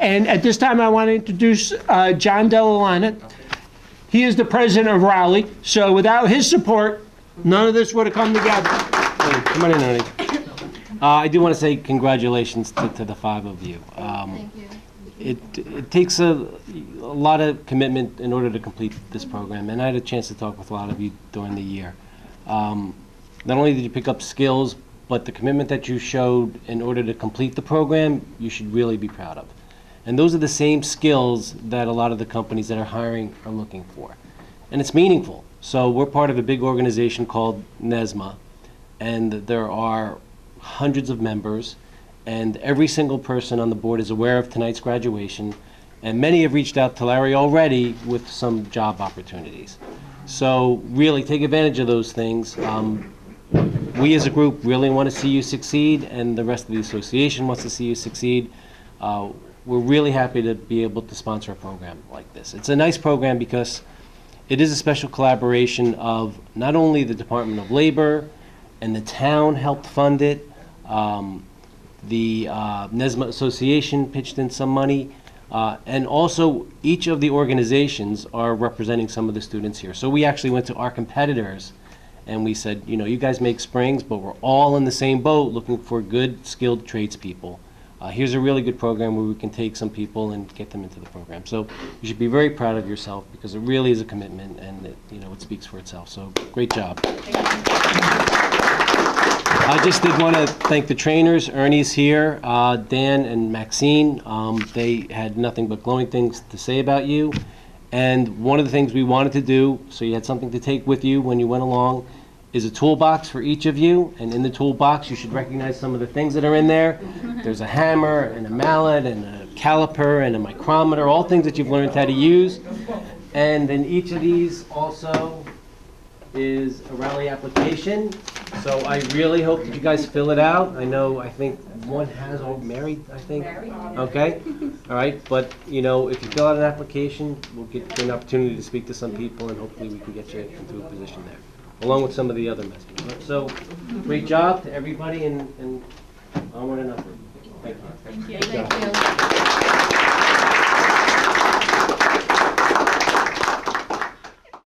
And at this time, I want to introduce John Dellalana. He is the president of Rowley, so without his support, none of this would have come together. Hey, come on in, Ernie. I do want to say congratulations to the five of you. Thank you. It takes a lot of commitment in order to complete this program, and I had a chance to talk with a lot of you during the year. Not only did you pick up skills, but the commitment that you showed in order to complete the program, you should really be proud of. And those are the same skills that a lot of the companies that are hiring are looking for. And it's meaningful. So we're part of a big organization called NESMA, and there are hundreds of members, and every single person on the board is aware of tonight's graduation, and many have reached out to Larry already with some job opportunities. So really take advantage of those things. We as a group really want to see you succeed, and the rest of the association wants to see you succeed. We're really happy to be able to sponsor a program like this. It's a nice program because it is a special collaboration of not only the Department of Labor and the town helped fund it, the NESMA Association pitched in some money, and also each of the organizations are representing some of the students here. So we actually went to our competitors and we said, you know, you guys make springs, but we're all in the same boat looking for good, skilled tradespeople. Here's a really good program where we can take some people and get them into the program. So you should be very proud of yourself because it really is a commitment, and it, you know, it speaks for itself. So great job. I just did want to thank the trainers. Ernie's here, Dan and Maxine. They had nothing but glowing things to say about you. And one of the things we wanted to do, so you had something to take with you when you went along, is a toolbox for each of you, and in the toolbox you should recognize some of the things that are in there. There's a hammer and a mallet and a caliper and a micrometer, all things that you've learned how to use. And in each of these also is a Rowley application. So I really hope that you guys fill it out. I think one has married, I think. Okay, all right, but you know, if you fill out an application, we'll get you an opportunity to speak to some people, and hopefully we can get you into a position there, along with some of the other messages. So, great job to everybody, and onward and upward. Thank you. Thank you. Thank you.